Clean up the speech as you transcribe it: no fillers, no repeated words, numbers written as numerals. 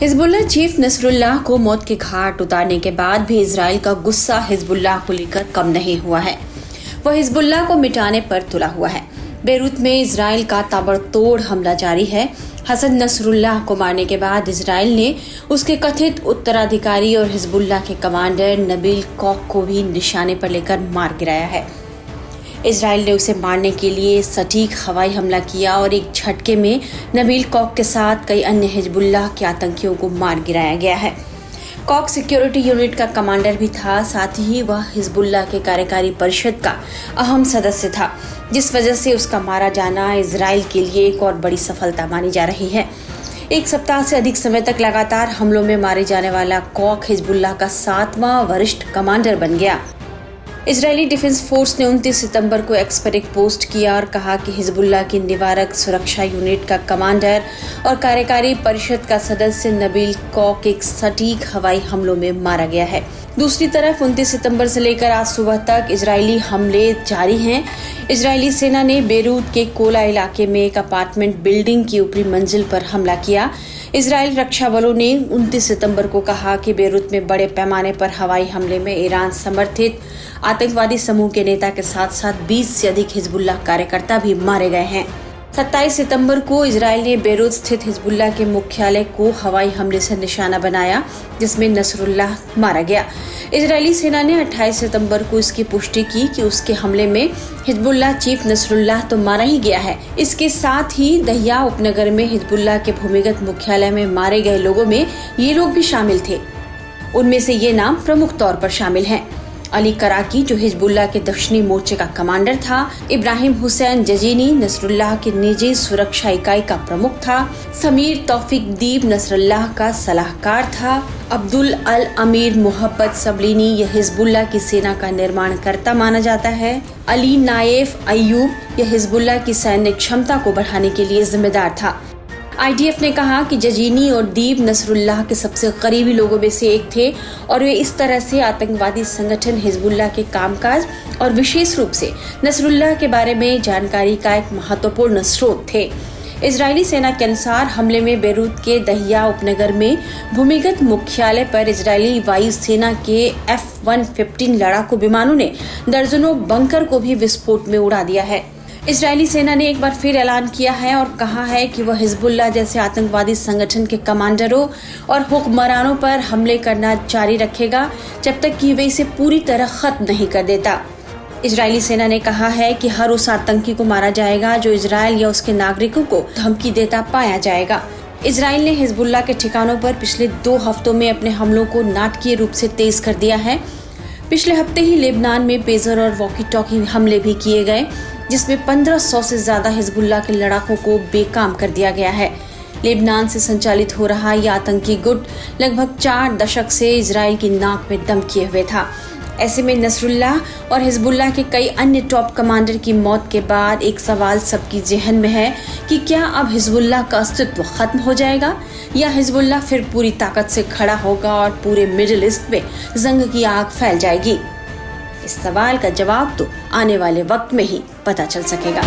Hezbollah chief Nasrallah को मौत के घाट उतारने के बाद भी इजराइल का गुस्सा हिजबुल्लाह को लेकर कम नहीं हुआ है। वह हिजबुल्लाह को मिटाने पर तुला हुआ है। बेरूत में इजराइल का ताबड़तोड़ हमला जारी है। हसन नसरुल्लाह को मारने के बाद इजराइल ने उसके कथित उत्तराधिकारी और हिजबुल्लाह के कमांडर नबील कौक को भी निशाने पर लेकर मार गिराया है। इजराइल ने उसे मारने के लिए सटीक हवाई हमला किया और एक झटके में नबील कौक के साथ कई अन्य हिजबुल्लाह के आतंकियों को मार गिराया गया है। कौक सिक्योरिटी यूनिट का कमांडर भी था, साथ ही वह हिजबुल्लाह के कार्यकारी परिषद का अहम सदस्य था, जिस वजह से उसका मारा जाना इजराइल के लिए एक और बड़ी सफलता मानी जा रही है। एक सप्ताह से अधिक समय तक लगातार हमलों में मारे जाने वाला कौक हिजबुल्लाह का 7वां वरिष्ठ कमांडर बन गया। इजरायली डिफेंस फोर्स ने 29 सितंबर को एक्स पर एक पोस्ट किया और कहा कि हिजबुल्लाह की निवारक सुरक्षा यूनिट का कमांडर और कार्यकारी परिषद का सदस्य नबील कौक एक सटीक हवाई हमलों में मारा गया है। दूसरी तरफ 29 सितंबर से लेकर आज सुबह तक इजरायली हमले जारी हैं। इजरायली सेना ने बेरूत के कोला इलाके में एक अपार्टमेंट बिल्डिंग की ऊपरी मंजिल पर हमला किया। इजरायल रक्षा बलों ने 29 सितंबर को कहा कि बेरूत में बड़े पैमाने पर हवाई हमले में ईरान समर्थित आतंकवादी समूह के नेता के साथ साथ 20 से अधिक हिजबुल्लाह कार्यकर्ता भी मारे गए हैं। 27 सितंबर को इजरायल ने बेरूत स्थित हिजबुल्लाह के मुख्यालय को हवाई हमले से निशाना बनाया, जिसमें नसरुल्लाह मारा गया। इजरायली सेना ने 28 सितंबर को इसकी पुष्टि की कि उसके हमले में हिजबुल्लाह चीफ नसरुल्लाह तो मारा ही गया है। इसके साथ ही दहिया उपनगर में हिजबुल्लाह के भूमिगत मुख्यालय में मारे गए लोगों में ये लोग भी शामिल थे। उनमें से ये नाम प्रमुख तौर पर शामिल हैं: अली कराकी, जो हिजबुल्लाह के दक्षिणी मोर्चे का कमांडर था; इब्राहिम हुसैन जजीनी नसरुल्लाह की निजी सुरक्षा इकाई का प्रमुख था; समीर तौफीक दीब नसरुल्लाह का सलाहकार था; अब्दुल अल अमीर मोहब्बत सबलीनी, यह हिजबुल्लाह की सेना का निर्माणकर्ता माना जाता है; अली नायफ अयूब, यह हिजबुल्लाह की सैन्य क्षमता को बढ़ाने के लिए जिम्मेदार था। IDF ने कहा कि जजीनी और दीब नसरुल्लाह के सबसे करीबी लोगों में से एक थे और वे इस तरह से आतंकवादी संगठन हिजबुल्लाह के कामकाज और विशेष रूप से नसरुल्लाह के बारे में जानकारी का एक महत्वपूर्ण स्रोत थे। इजरायली सेना के अनुसार हमले में बेरूत के दहिया उपनगर में भूमिगत मुख्यालय पर इजरायली वायुसेना के F-115 लड़ाकू विमानों ने दर्जनों बंकर को भी विस्फोट में उड़ा दिया है। इजरायली सेना ने एक बार फिर ऐलान किया है और कहा है कि वह हिजबुल्लाह जैसे आतंकवादी संगठन के कमांडरों और हुक्मरानों पर हमले करना जारी रखेगा जब तक कि वे इसे पूरी तरह खत्म नहीं कर देता। इजरायली सेना ने कहा है कि हर उस आतंकी को मारा जाएगा जो इजरायल या उसके नागरिकों को धमकी देता पाया जाएगा। इजरायल ने हिजबुल्लाह के ठिकानों पर पिछले 2 हफ्तों में अपने हमलों को नाटकीय रूप से तेज कर दिया है। पिछले हफ्ते ही लेबनान में पेजर और वॉकी टॉकी हमले भी किए गए, जिसमें 1500 से ज्यादा हिजबुल्लाह के लड़ाकों को बेकाम कर दिया गया है। लेबनान से संचालित हो रहा यह आतंकी गुट लगभग 4 दशक से इजरायल की नाक में दम किए हुए था। ऐसे में नसरुल्लाह और हिजबुल्लाह के कई अन्य टॉप कमांडर की मौत के बाद एक सवाल सबकी जेहन में है कि क्या अब हिजबुल्लाह का अस्तित्व खत्म हो जाएगा या हिजबुल्लाह फिर पूरी ताकत से खड़ा होगा और पूरे मिडिल ईस्ट में जंग की आग फैल जाएगी। इस सवाल का जवाब तो आने वाले वक्त में ही पता चल सकेगा।